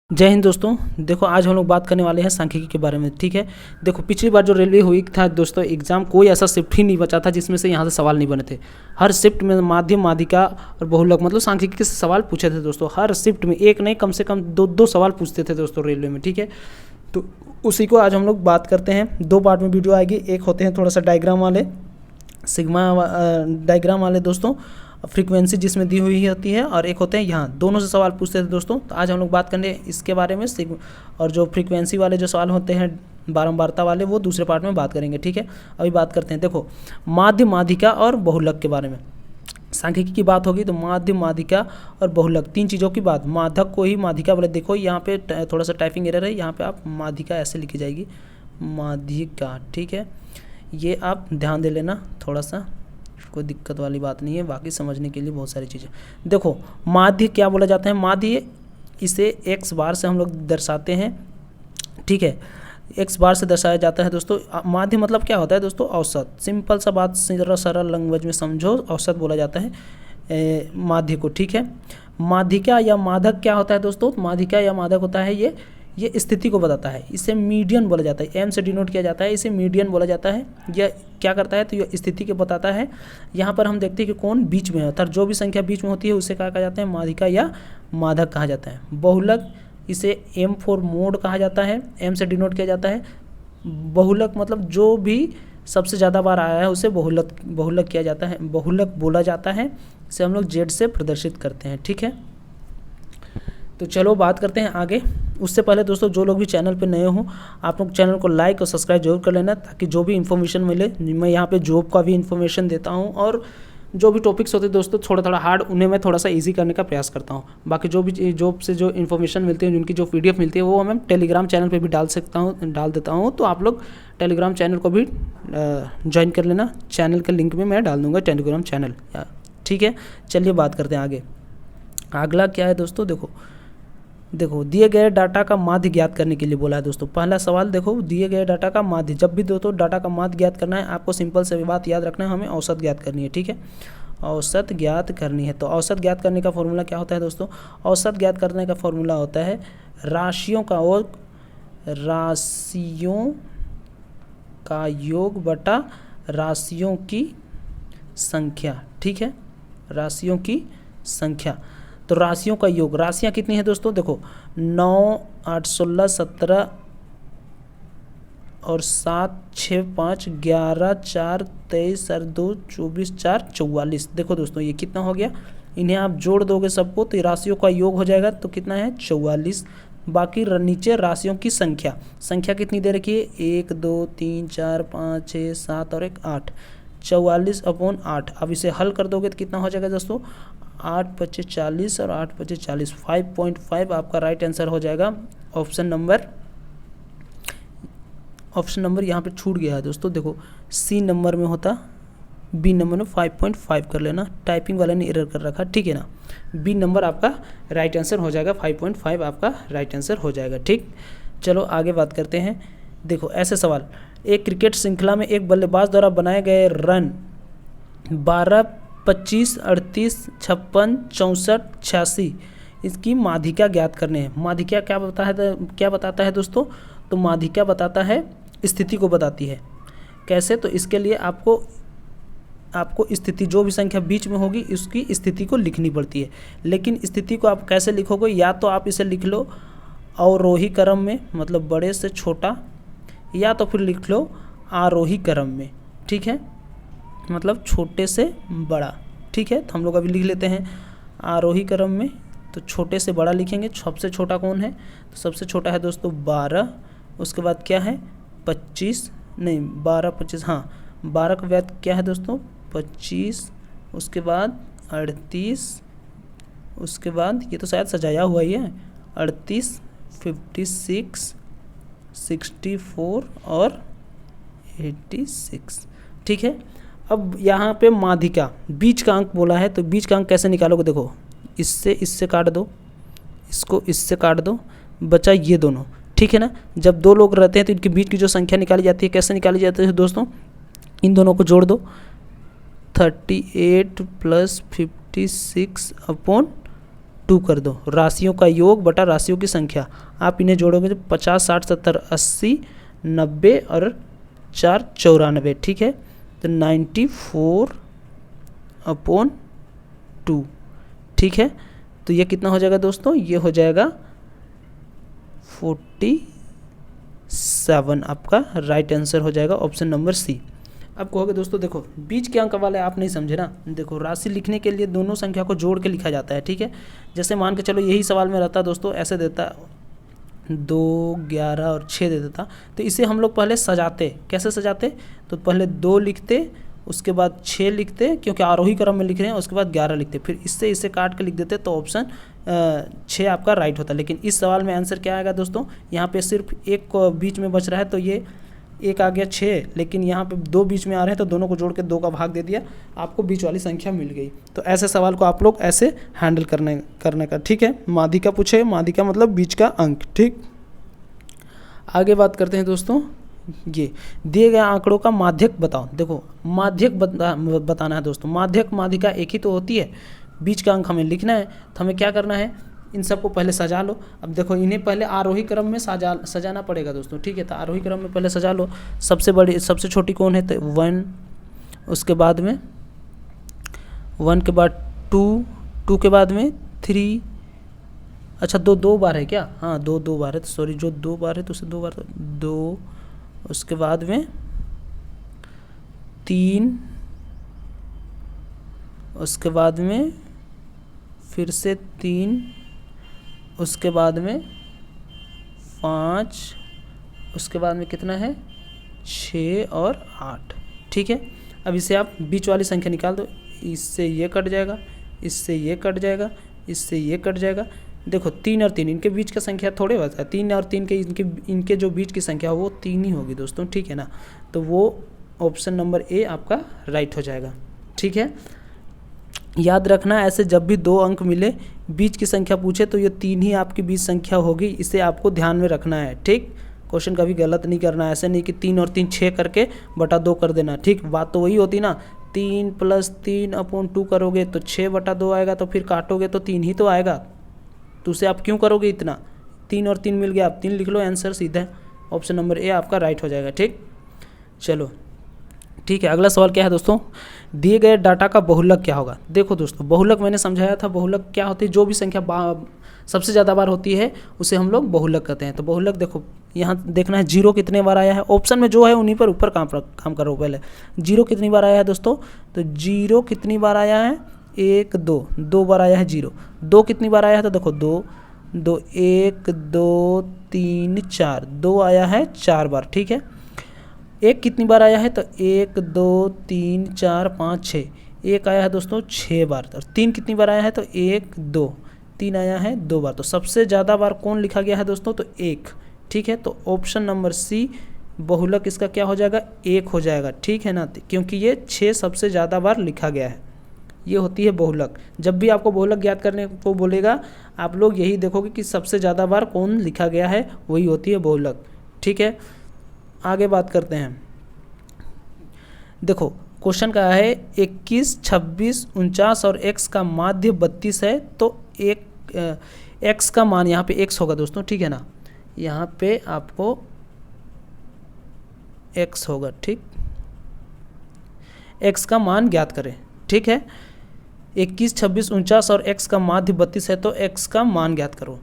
जय हिंद दोस्तों। देखो आज हम लोग बात करने वाले हैं सांख्यिकी के बारे में। ठीक है, देखो पिछली बार जो रेलवे हुई था दोस्तों एग्जाम, कोई ऐसा शिफ्ट ही नहीं बचा था जिसमें से यहाँ से सवाल नहीं बने थे। हर शिफ्ट में माध्यम, माध्यिका और बहुलक मतलब सांख्यिकी के सवाल पूछे थे दोस्तों। हर शिफ्ट में एक नहीं कम से कम दो सवाल पूछते थे दोस्तों रेलवे में। ठीक है, तो उसी को आज हम लोग बात करते हैं। दो पार्ट में वीडियो आएगी। एक होते हैं थोड़ा सा डायग्राम वाले, सिग्मा डायग्राम वाले दोस्तों, फ्रीक्वेंसी जिसमें दी हुई होती है, और एक होते हैं यहाँ दोनों से सवाल पूछते थे दोस्तों। तो आज हम लोग बात करेंगे इसके बारे में। और जो फ्रीक्वेंसी वाले जो सवाल होते हैं बारंबारता वाले, वो दूसरे पार्ट में बात करेंगे। ठीक है, अभी बात करते हैं। देखो माध्य, माध्यिका और बहुलक के बारे में सांख्यिकी की बात होगी तो माध्य, माध्यिका और बहुलक तीन चीज़ों की बात। माध्यक को ही माध्यिका बोले। देखो यहाँ पे थोड़ा सा टाइपिंग एरर है, यहाँ पे आप माध्यिका ऐसे लिखी जाएगी, माध्यिका। ठीक है, ये आप ध्यान दे लेना, थोड़ा सा कोई दिक्कत वाली बात नहीं है, बाकी समझने के लिए बहुत सारी चीज़ें। देखो माध्य क्या बोला जाता है, माध्य इसे x बार से हम लोग दर्शाते हैं। ठीक है, x बार से दर्शाया जाता है दोस्तों। माध्य मतलब क्या होता है दोस्तों, औसत। सिंपल सा बात, सरल लैंग्वेज में समझो, औसत बोला जाता है माध्य को। ठीक है, माध्यिका या माधक क्या होता है दोस्तों, माध्यिका या माधक होता है ये स्थिति को बताता है। इसे मीडियन बोला जाता है, एम से डिनोट किया जाता है, इसे मीडियन बोला जाता है। यह क्या करता है तो यह स्थिति को बताता है। यहाँ पर हम देखते हैं कि कौन बीच में है, अर्थात जो भी संख्या बीच में होती है उसे क्या कहा जाता है, माध्यिका या माधक कहा जाता है। बहुलक इसे एम फॉर मोड कहा जाता है, एम से डिनोट किया जाता है। बहुलक मतलब जो भी सबसे ज़्यादा बार आया है उसे बहुलक किया जाता है, बहुलक बोला जाता है। इसे हम लोग जेड से प्रदर्शित करते हैं। ठीक है, तो चलो बात करते हैं आगे। उससे पहले दोस्तों जो लोग भी चैनल पे नए हो, आप लोग चैनल को लाइक और सब्सक्राइब जरूर कर लेना, ताकि जो भी इन्फॉर्मेशन मिले, मैं यहाँ पे जॉब का भी इन्फॉर्मेशन देता हूँ, और जो भी टॉपिक्स होते हैं दोस्तों थोड़ा हार्ड, उन्हें मैं थोड़ा सा इजी करने का प्रयास करता हूँ। बाकी जो भी जॉब से जो इन्फॉर्मेशन मिलती है, जिनकी जो PDF मिलती है, वो मैं टेलीग्राम चैनल पर भी डाल देता हूँ। तो आप लोग टेलीग्राम चैनल को भी ज्वाइन कर लेना। चैनल के लिंक में मैं डाल दूँगा टेलीग्राम चैनल। ठीक है, चलिए बात करते हैं आगे। अगला क्या है दोस्तों, देखो दिए गए डाटा का माध्य ज्ञात करने के लिए बोला है दोस्तों। पहला सवाल देखो, दिए गए डाटा का माध्य। जब भी दोस्तों डाटा का माध्य ज्ञात करना है, आपको सिंपल से बात याद रखना है, हमें औसत ज्ञात करनी है। ठीक है, औसत ज्ञात करनी है। तो औसत ज्ञात करने का फॉर्मूला क्या होता है दोस्तों, औसत ज्ञात करने का फॉर्मूला होता है राशियों का योग बटा राशियों की संख्या। ठीक है, राशियों की संख्या। तो राशियों का योग, राशियाँ कितनी है दोस्तों, देखो 9, 8, 16, 17 और 7, 6, 5, 11, 4, 23, 2, 24, 4, 44। देखो दोस्तों ये कितना हो गया, इन्हें आप जोड़ दोगे सबको तो राशियों का योग हो जाएगा। तो कितना है, 44। बाकी नीचे राशियों की संख्या कितनी दे रखी है, 1, 2, 3, 4, 5, 6, 7 और 1, 8। 44/8। अब इसे हल कर दोगे तो कितना हो जाएगा दोस्तों, 8, 25, 40 और 8, 25, 40, 5.5 आपका राइट आंसर हो जाएगा। ऑप्शन नंबर यहाँ पे छूट गया है दोस्तों। देखो सी नंबर में होता, बी नंबर में 5.5 कर लेना, टाइपिंग वाले ने एरर कर रखा। ठीक है ना, बी नंबर आपका राइट आंसर हो जाएगा, 5.5 आपका राइट आंसर हो जाएगा। ठीक, चलो आगे बात करते हैं। देखो ऐसे सवाल, एक क्रिकेट श्रृंखला में एक बल्लेबाज द्वारा बनाए गए रन 12, 25, 38, 56, 64, 86, इसकी माध्यिका ज्ञात करने हैं। माध्यिका क्या बताता है दोस्तों, तो माध्यिका बताता है स्थिति को बताती है। कैसे, तो इसके लिए आपको स्थिति, जो भी संख्या बीच में होगी उसकी स्थिति को लिखनी पड़ती है। लेकिन स्थिति को आप कैसे लिखोगे, या तो आप इसे लिख लो अवरोही क्रम में, मतलब बड़े से छोटा, या तो फिर लिख लो आरोही क्रम में। ठीक है, मतलब छोटे से बड़ा। ठीक है, तो हम लोग अभी लिख लेते हैं आरोही क्रम में, तो छोटे से बड़ा लिखेंगे। सबसे छोटा कौन है, तो सबसे छोटा है दोस्तों 12। उसके बाद क्या है 25, नहीं 12, 25, हाँ 12 का बाद क्या है दोस्तों 25, उसके बाद 38, उसके बाद ये तो शायद सजाया हुआ ही है, 38, 56, 64 और 86। ठीक है, अब यहाँ पे माध्यिका बीच का अंक बोला है, तो बीच का अंक कैसे निकालोगे, देखो इससे काट दो, इसको इससे काट दो, बचा ये दोनों। ठीक है ना, जब दो लोग रहते हैं तो इनके बीच की जो संख्या निकाली जाती है, कैसे निकाली जाती है दोस्तों, इन दोनों को जोड़ दो, 38 + 56/, 2 कर दो, राशियों का योग बटा राशियों की संख्या। आप इन्हें जोड़ोगे तो 50, 60, 70, 80, 90 और 4 94, ठीक है। तो 94/2, ठीक है। तो ये कितना हो जाएगा दोस्तों, ये हो जाएगा 47, आपका राइट आंसर हो जाएगा ऑप्शन नंबर सी। अब कहोगे दोस्तों देखो बीच के अंक वाले आप नहीं समझे ना, देखो राशि लिखने के लिए दोनों संख्या को जोड़ के लिखा जाता है, ठीक है। जैसे मान के चलो यही सवाल में रहता दोस्तों, ऐसे देता 2, 11 और 6 दे देता, तो इसे हम लोग पहले सजाते। कैसे सजाते, तो पहले 2 लिखते, उसके बाद 6 लिखते, क्योंकि आरोही क्रम में लिख रहे हैं, उसके बाद 11 लिखते, फिर इससे इसे काट के लिख देते, तो ऑप्शन 6 आपका राइट होता। लेकिन इस सवाल में आंसर क्या आएगा दोस्तों, यहाँ पे सिर्फ एक को बीच में बच रहा है, तो ये एक आ गया 6, लेकिन यहाँ पे 2 बीच में आ रहे हैं, तो दोनों को जोड़ के 2 का भाग दे दिया, आपको बीच वाली संख्या मिल गई। तो ऐसे सवाल को आप लोग ऐसे हैंडल करने का, ठीक है। माध्यिका पूछे, माध्यिका मतलब बीच का अंक, ठीक। आगे बात करते हैं दोस्तों, ये दिए गए आंकड़ों का माध्यक बताओ। देखो माध्यक बताना है दोस्तों, माध्यक माध्यिका एक ही तो होती है, बीच का अंक हमें लिखना है। तो हमें क्या करना है, इन सबको पहले सजा लो। अब देखो इन्हें पहले आरोही क्रम में सजाना पड़ेगा दोस्तों, ठीक है। तो आरोही क्रम में पहले सजा लो। सबसे बड़ी सबसे छोटी कौन है, तो 1, उसके बाद में 1 के बाद 2, 2 के बाद में 3, अच्छा 2 बार है क्या, हाँ 2 बार है, तो सॉरी जो 2 बार है तो उसे 2 बार, 2, उसके बाद में 3, उसके बाद में फिर से 3, उसके बाद में 5, उसके बाद में कितना है 6 और 8, ठीक है। अब इसे आप बीच वाली संख्या निकाल दो, इससे ये कट जाएगा, इससे ये कट जाएगा, इससे ये कट जाएगा। देखो 3 और 3 इनके बीच का संख्या थोड़े बचा है, 3 और 3 के इनके जो बीच की संख्या वो 3 ही होगी दोस्तों, ठीक है ना। तो वो ऑप्शन नंबर ए आपका राइट हो जाएगा, ठीक है। याद रखना ऐसे जब भी 2 अंक मिले, बीच की संख्या पूछे तो ये 3 ही आपकी बीच संख्या होगी, इसे आपको ध्यान में रखना है, ठीक। क्वेश्चन कभी गलत नहीं करना है, ऐसे नहीं कि 3 और 3 6 करके बटा 2 कर देना, ठीक। बात तो वही होती ना, 3 + 3/2 करोगे तो 6/2 आएगा, तो फिर काटोगे तो 3 ही तो आएगा, तो उसे आप क्यों करोगे इतना। 3 और 3 मिल गया, आप 3 लिख लो, आंसर सीधा ऑप्शन नंबर ए आपका राइट हो जाएगा, ठीक। चलो ठीक है, अगला सवाल क्या है दोस्तों, दिए गए डाटा का बहुलक क्या होगा। देखो दोस्तों बहुलक मैंने समझाया था, बहुलक क्या होती है, जो भी संख्या सबसे ज़्यादा बार होती है उसे हम लोग बहुलक कहते हैं। तो बहुलक देखो यहाँ देखना है 0 कितने बार आया है, ऑप्शन में जो है उन्हीं पर ऊपर काम करो। पहले 0 कितनी बार आया है दोस्तों, तो 0 कितनी बार आया है, 1 2 बार आया है 0। 2 कितनी बार आया है, तो देखो 2 1 2 3 4, 2 आया है 4 बार, ठीक है। 1 कितनी बार आया है, तो 1 2 3 4 5 6, 1 आया है दोस्तों 6 बार। और 3 कितनी बार आया है, तो 1 2 3 आया है 2 बार। तो सबसे ज़्यादा बार कौन लिखा गया है दोस्तों, तो 1, ठीक है। तो ऑप्शन नंबर सी बहुलक इसका क्या हो जाएगा, 1 हो जाएगा, ठीक है ना, क्योंकि ये 6 सबसे ज़्यादा बार लिखा गया है, ये होती है बहुलक। जब भी आपको बहुलक ज्ञात करने को बोलेगा, आप लोग यही देखोगे कि सबसे ज़्यादा बार कौन लिखा गया है, वही होती है बहुलक, ठीक है। आगे बात करते हैं, देखो क्वेश्चन का है 21, 26, 49 और x का माध्य 32 है, तो एक x का मान यहाँ पे x होगा दोस्तों, ठीक है ना, यहाँ पे आपको x होगा, ठीक। x का मान ज्ञात करें, ठीक है। 21, 26, 49 और x का माध्य 32 है, तो x का मान ज्ञात करो।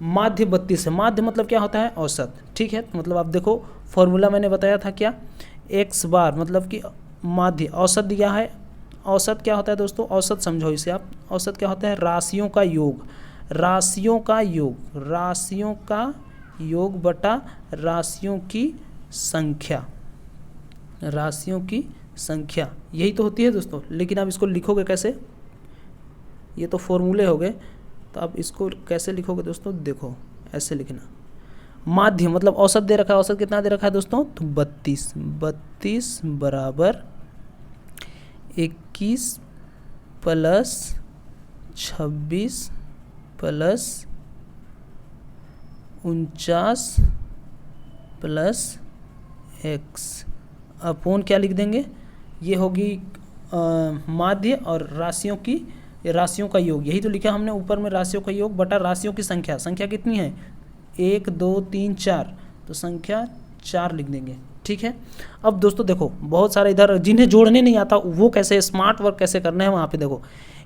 माध्य 32 है, माध्य मतलब क्या होता है, औसत, ठीक है। मतलब आप देखो फॉर्मूला मैंने बताया था क्या, x बार मतलब कि माध्य औसत दिया है। औसत क्या होता है दोस्तों, औसत समझो इसे आप, औसत क्या होता है, राशियों का योग, राशियों का योग, राशियों का योग बटा राशियों की संख्या, राशियों की संख्या, यही तो होती है दोस्तों। लेकिन आप इसको लिखोगे कैसे, ये तो फॉर्मूले हो गए, तो आप इसको कैसे लिखोगे दोस्तों, देखो ऐसे लिखना। माध्य मतलब औसत दे रखा है, औसत कितना दे रखा है दोस्तों, तो 32 बराबर 21 plus 26 plus 49 plus x upon क्या लिख देंगे, ये होगी माध्य और राशियों की ये राशियों का योग, यही तो लिखा हमने ऊपर में, राशियों का योग बटा राशियों की संख्या। संख्या कितनी है 1 2 3 4, तो संख्या 4 लिख देंगे। ठीक है। अब दोस्तों देखो बहुत सारे इधर जिन्हें जोड़ने नहीं आता वो कैसे स्मार्ट वर्क कैसे करना है वहाँ पे देखो,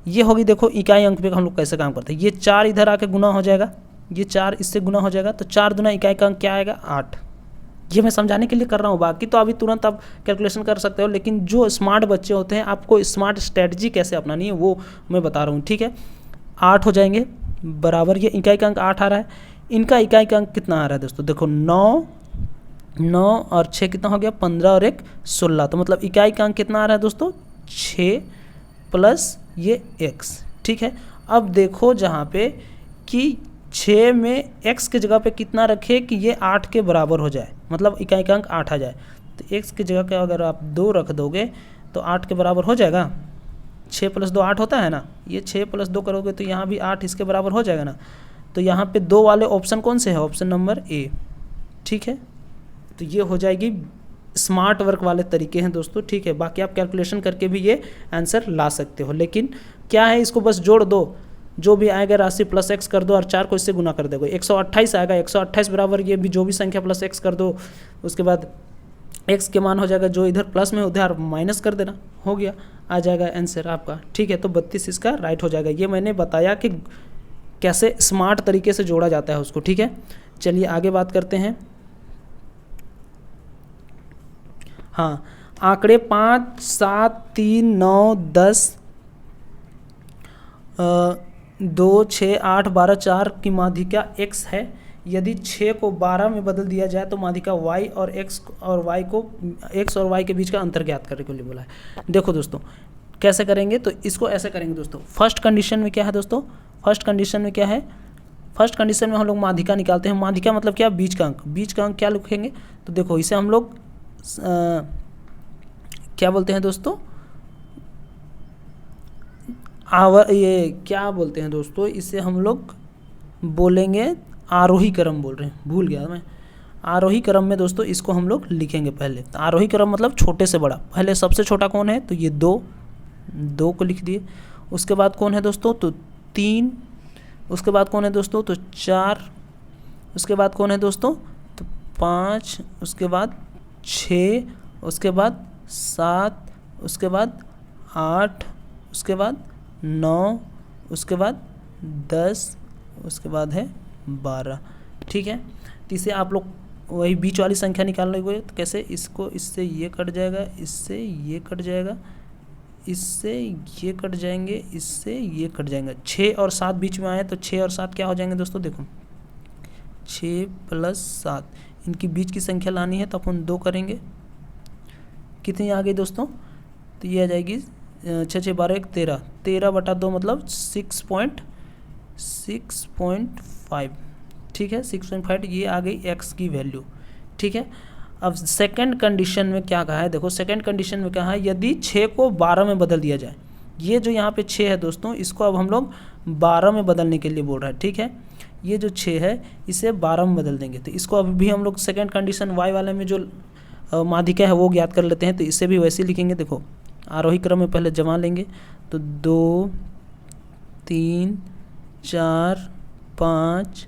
ये होगी देखो इकाई अंक पे हम लोग कैसे काम करते हैं। ये 4 इधर आके गुना हो जाएगा, ये 4 इससे गुना हो जाएगा, तो 4 दूना इकाई का अंक क्या आएगा 8। ये मैं समझाने के लिए कर रहा हूँ, बाकी तो अभी तुरंत आप कैलकुलेशन कर सकते हो, लेकिन जो स्मार्ट बच्चे होते हैं आपको स्मार्ट स्ट्रेटजी कैसे अपनानी है वो मैं बता रहा हूँ। ठीक है। 8 हो जाएंगे बराबर, ये इकाई का अंक 8 आ रहा है, इनका इकाई का अंक कितना आ रहा है दोस्तों, देखो 9 और 6 कितना हो गया 15 और 1 16, तो मतलब इकाई का अंक कितना आ रहा है दोस्तों 6 प्लस ये x। ठीक है। अब देखो जहाँ पे कि 6 में x के जगह पे कितना रखे कि ये 8 के बराबर हो जाए, मतलब इकाई का अंक 8 आ जाए, तो x की जगह पे अगर आप 2 रख दोगे तो 8 के बराबर हो जाएगा। 6 + 2 8 होता है ना, ये 6 + 2 करोगे तो यहाँ भी 8 इसके बराबर हो जाएगा ना। तो यहाँ पे 2 वाले ऑप्शन कौन से है, ऑप्शन नंबर ए। ठीक है। तो ये हो जाएगी स्मार्ट वर्क वाले तरीके हैं दोस्तों। ठीक है। बाकी आप कैलकुलेशन करके भी ये आंसर ला सकते हो, लेकिन क्या है इसको बस जोड़ दो, जो भी आएगा राशि प्लस x कर दो और 4 को इससे गुना कर दोगे, 128 आएगा। 128 बराबर ये भी जो भी संख्या प्लस x कर दो, उसके बाद x के मान हो जाएगा, जो इधर प्लस में उधर माइनस कर देना, हो गया, आ जाएगा आंसर आपका। ठीक है। तो 32 इसका राइट हो जाएगा। ये मैंने बताया कि कैसे स्मार्ट तरीके से जोड़ा जाता है उसको। ठीक है। चलिए आगे बात करते हैं। हाँ, आंकड़े 5 7 3 9 10 2 6 8 12 4 की माध्यिका x है। यदि 6 को 12 में बदल दिया जाए तो माध्यिका y और x और y को x और y के बीच का अंतर ज्ञात करने के लिए बोला है। देखो दोस्तों कैसे करेंगे, तो इसको ऐसे करेंगे दोस्तों। फर्स्ट कंडीशन में क्या है दोस्तों, फर्स्ट कंडीशन में क्या है, फर्स्ट कंडीशन में हम लोग माध्यिका निकालते हैं। माध्यिका मतलब क्या, बीच का अंक। बीच का अंक क्या लिखेंगे, तो देखो इसे हम लोग क्या बोलते हैं दोस्तों, ये क्या बोलते हैं दोस्तों, इसे हम लोग बोलेंगे आरोही क्रम बोल रहे हैं, भूल गया मैं। आरोही क्रम में दोस्तों इसको हम लोग लिखेंगे पहले। तो आरोही क्रम मतलब छोटे से बड़ा, पहले सबसे छोटा कौन है, तो ये 2 को लिख दिए। उसके बाद कौन है दोस्तों, तो 3। उसके बाद कौन है दोस्तों, तो 4। उसके बाद कौन है दोस्तों, तो 5। उसके बाद 6। उसके बाद 7। उसके बाद 8। उसके बाद 9। उसके बाद 10। उसके बाद है 12। ठीक है। तो इसे आप लोग वही बीच वाली संख्या निकाल लोगे, तो कैसे, इसको इससे ये कट जाएगा, इससे ये कट जाएगा, इससे ये कट जाएंगे, इससे ये कट जाएंगे। 6 और 7 बीच में आए तो 6 और 7 क्या हो जाएंगे दोस्तों, देखो 6 + 7, इनकी बीच की संख्या लानी है तो अपन 2 करेंगे। कितनी आ गई दोस्तों, तो ये आ जाएगी 6 6 12 1 13, 13 बटा 2 मतलब 6.5। ठीक है, 6.5 ये आ गई x की वैल्यू। ठीक है। अब सेकंड कंडीशन में क्या कहा है, देखो सेकंड कंडीशन में कहा है यदि 6 को 12 में बदल दिया जाए। ये जो यहाँ पे 6 है दोस्तों, इसको अब हम लोग 12 में बदलने के लिए बोल रहा है। ठीक है। ये जो 6 है इसे 12 में बदल देंगे, तो इसको अभी भी हम लोग सेकंड कंडीशन y वाले में जो माध्यिका है वो ज्ञात कर लेते हैं। तो इसे भी वैसे ही लिखेंगे। देखो आरोही क्रम में पहले जमा लेंगे, तो 2 3 4 5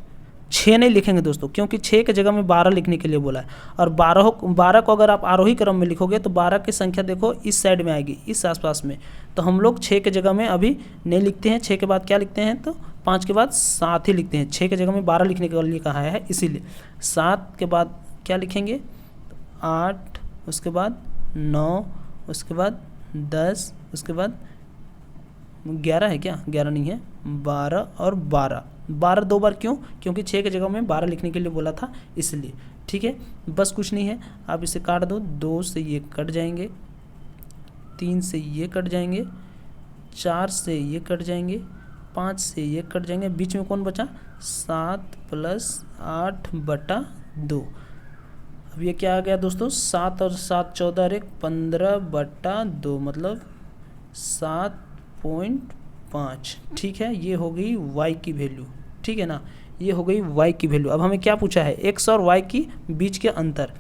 6 नहीं लिखेंगे दोस्तों, क्योंकि 6 के जगह में 12 लिखने के लिए बोला है। और 12 को अगर आप आरोही क्रम में लिखोगे तो 12 की संख्या देखो इस साइड में आएगी, इस आसपास में। तो हम लोग 6 के जगह में अभी नहीं लिखते हैं। 6 के बाद क्या लिखते हैं, तो 5 के बाद 7 ही लिखते हैं। 6 के जगह में 12 लिखने के लिए कहा है, इसीलिए 7 के बाद क्या लिखेंगे, 8। उसके बाद 9। उसके बाद 10। उसके बाद 11 है क्या, 11 नहीं है, 12 और 12 2 बार क्यों, क्योंकि 6 की जगह में 12 लिखने के लिए बोला था, इसलिए। ठीक है। बस कुछ नहीं है, आप इसे काट दो। 2 से ये कट जाएंगे, 3 से ये कट जाएंगे, 4 से ये कट जाएंगे, 5 से ये कट जाएंगे। बीच में कौन बचा, 7 + 8 बटा 2। अब ये क्या आ गया दोस्तों, 7 और 7 14 और 1 15 बटा 2 मतलब 7.5। ठीक है। ये हो गई y की वैल्यू। ठीक है ना, ये हो गई y की वैल्यू। अब हमें क्या पूछा है, x और y की बीच के अंतर।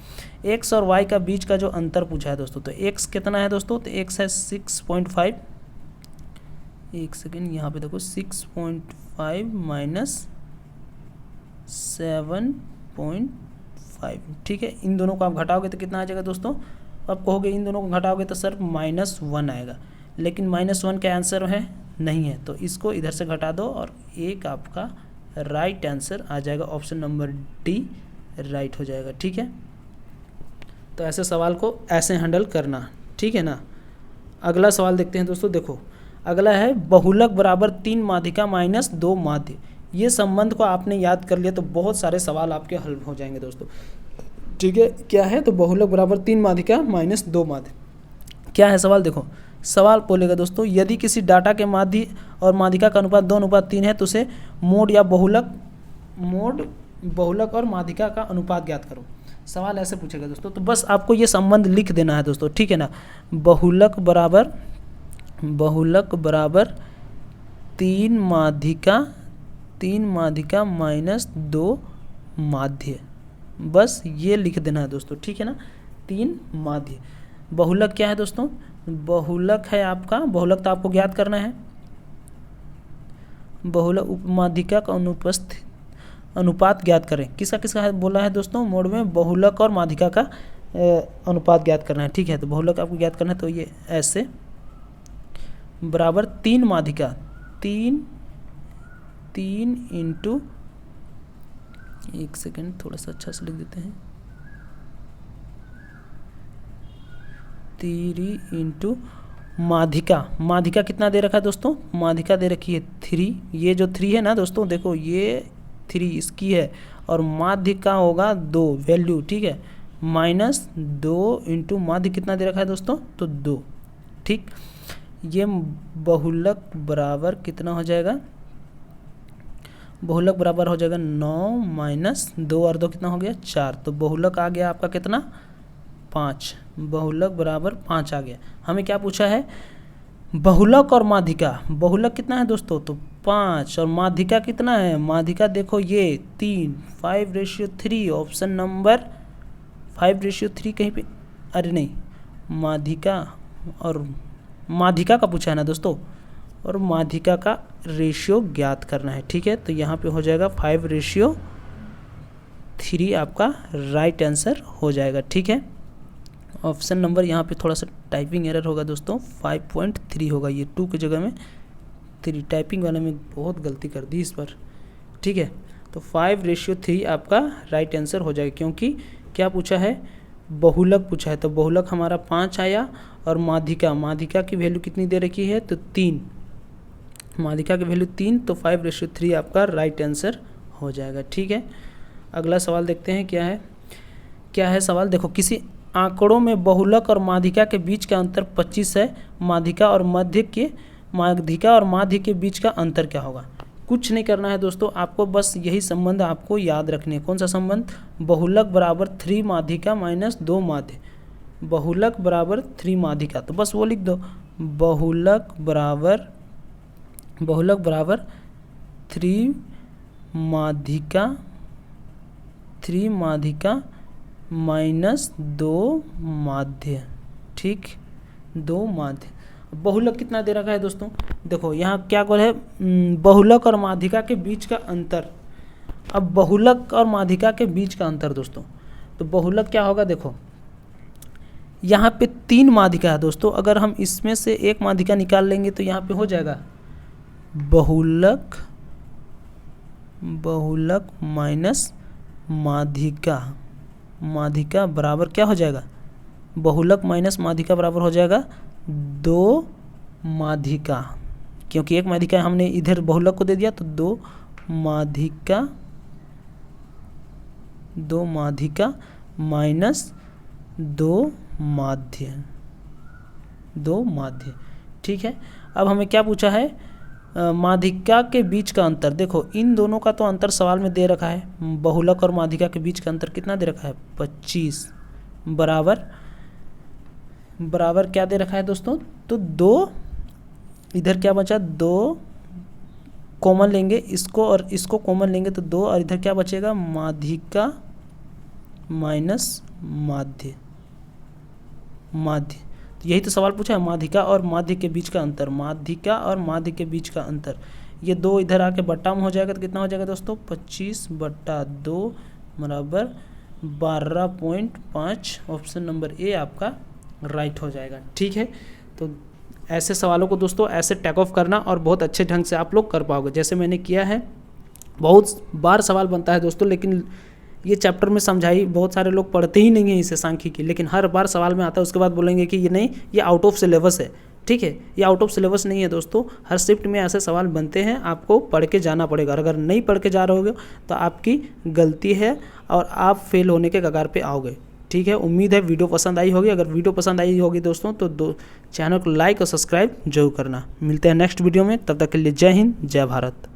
x और y का बीच का जो अंतर पूछा है दोस्तों, तो x कितना है दोस्तों, तो x है 6.5, एक सेकेंड, यहाँ पे देखो 6.5 माइनस 7.5, ठीक है। इन दोनों को आप घटाओगे तो कितना आ जाएगा दोस्तों? आप कहोगे इन दोनों को घटाओगे तो सर -1 आएगा, लेकिन -1 का आंसर है नहीं है, तो इसको इधर से घटा दो और एक आपका राइट आंसर आ जाएगा, ऑप्शन नंबर डी राइट हो जाएगा, ठीक है। तो ऐसे सवाल को ऐसे हैंडल करना, ठीक है ना। अगला सवाल देखते हैं दोस्तों। देखो अगला है बहुलक बराबर 3 माध्यिका माइनस 2 माध्य। ये संबंध को आपने याद कर लिया तो बहुत सारे सवाल आपके हल हो जाएंगे दोस्तों, ठीक है। क्या है? तो बहुलक बराबर 3 माध्यिका माइनस 2 माध्य। क्या है सवाल? देखो सवाल बोलेगा दोस्तों, यदि किसी डाटा के माध्य और माध्यिका का अनुपात 2:3 है तो उसे मोड या बहुलक और माध्यिका का अनुपात ज्ञात करो। सवाल ऐसे पूछेगा दोस्तों, तो बस आपको ये संबंध लिख देना है दोस्तों, ठीक है ना। बहुलक बराबर 3 माध्यिका माइनस 2 माध्य, बस ये लिख देना है दोस्तों, ठीक है ना। 3 माध्य। बहुलक क्या है दोस्तों? बहुलक है आपका, बहुलक तो आपको ज्ञात करना है। बहुलक माध्यिका का अनुपात ज्ञात करें। किसका किसका है बोला है दोस्तों? मोड में बहुलक और माध्यिका का अनुपात ज्ञात करना है, ठीक है। तो बहुलक आपको ज्ञात करना है, तो ये ऐसे बराबर 3 माध्यिका, 3 इंटू, एक सेकेंड थोड़ा सा अच्छा से लिख देते हैं, 3 इंटू माध्यिका कितना दे रखा है दोस्तों? माध्यिका दे रखी है 3, ये जो 3 है ना दोस्तों, देखो ये 3 इसकी है, और माध्य का होगा 2 वैल्यू, ठीक है। -2 इंटू माध्य कितना दे रखा है दोस्तों? तो 2, ठीक। ये बहुलक बराबर कितना हो जाएगा? बहुलक बराबर हो जाएगा 9 माइनस 2 और 2 कितना हो गया? 4। तो बहुलक आ गया आपका कितना? 5। बहुलक बराबर 5 आ गया। हमें क्या पूछा है? बहुलक और माध्यिका। बहुलक कितना है दोस्तों? तो 5, और माध्यिका कितना है? माध्यिका देखो ये 3, 5:3, ऑप्शन नंबर 5:3 कहीं पे, अरे नहीं, माध्यिका का पूछा है ना दोस्तों, और माध्यिका का रेशियो ज्ञात करना है, ठीक है। तो यहाँ पे हो जाएगा 5:3 आपका राइट आंसर हो जाएगा, ठीक है। ऑप्शन नंबर यहाँ पे थोड़ा सा टाइपिंग एरर होगा दोस्तों, 5.3 होगा, ये 2 की जगह में 3, टाइपिंग वाले में बहुत गलती कर दी इस पर, ठीक है। तो 5:3 आपका राइट आंसर हो जाएगा, क्योंकि क्या पूछा है? बहुलक पूछा है, तो बहुलक हमारा 5 आया, और माध्यिका की वैल्यू कितनी दे रखी है? तो 3, माध्यिका की वैल्यू 3, तो 5:3 आपका राइट आंसर हो जाएगा, ठीक है। अगला सवाल देखते हैं क्या है सवाल। देखो किसी आंकड़ों में बहुलक और माध्यिका के बीच का अंतर 25 है, माध्यिका और माध्य के बीच का अंतर क्या होगा? कुछ नहीं करना है दोस्तों, आपको बस यही संबंध आपको याद रखने हैं। कौन सा संबंध? बहुलक बराबर 3 माध्यिका माइनस 2 माध्य। बहुलक बराबर 3 माध्यिका, तो बस वो लिख दो, बहुलक बराबर 3 माध्यिका माइनस 2 माध्य, ठीक, 2 माध्य। बहुलक कितना दे रखा है दोस्तों? देखो यहाँ क्या बोल है? बहुलक और माध्यिका के बीच का अंतर। अब बहुलक और माध्यिका के बीच का अंतर दोस्तों, तो बहुलक क्या होगा? देखो यहाँ पे 3 माध्यिका है दोस्तों, अगर हम इसमें से एक माध्यिका निकाल लेंगे तो यहाँ पे हो जाएगा बहुलक माइनस माध्यिका बराबर क्या हो जाएगा? बहुलक माइनस माध्यिका बराबर हो जाएगा 2 माध्यिका, क्योंकि एक माध्यिका हमने इधर बहुलक को दे दिया, तो 2 माध्यिका माइनस 2 माध्य, ठीक है। अब हमें क्या पूछा है? माध्यिका के बीच का अंतर। देखो इन दोनों का तो अंतर सवाल में दे रखा है, बहुलक और माध्यिका के बीच का अंतर कितना दे रखा है? 25 बराबर क्या दे रखा है दोस्तों? तो 2, इधर क्या बचा? 2 कॉमन लेंगे, इसको और इसको कॉमन लेंगे तो 2, और इधर क्या बचेगा? माध्यिका माइनस माध्य, तो यही तो सवाल पूछा है, माध्यिका और माध्य के बीच का अंतर, माध्यिका और माध्य के बीच का अंतर। ये 2 इधर आके बट्टा में हो जाएगा तो कितना हो जाएगा दोस्तों, 25/2 बराबर 12.5। ऑप्शन नंबर ए आपका राइट हो जाएगा। ठीक है, तो ऐसे सवालों को दोस्तों ऐसे टेक ऑफ करना और बहुत अच्छे ढंग से आप लोग कर पाओगे, जैसे मैंने किया है। बहुत बार सवाल बनता है दोस्तों, लेकिन ये चैप्टर में समझाई, बहुत सारे लोग पढ़ते ही नहीं हैं इसे सांख्यिकी, लेकिन हर बार सवाल में आता है, उसके बाद बोलेंगे कि ये नहीं, ये आउट ऑफ सिलेबस है। ठीक है, ये आउट ऑफ सिलेबस नहीं है दोस्तों, हर शिफ्ट में ऐसे सवाल बनते हैं, आपको पढ़ के जाना पड़ेगा। अगर नहीं पढ़ के जा रहे होगे तो आपकी गलती है और आप फेल होने के कगार पे आओगे। ठीक है, उम्मीद है वीडियो पसंद आई होगी। अगर वीडियो पसंद आई होगी दोस्तों तो चैनल को लाइक और सब्सक्राइब जरूर करना। मिलते हैं नेक्स्ट वीडियो में, तब तक के लिए जय हिंद, जय भारत।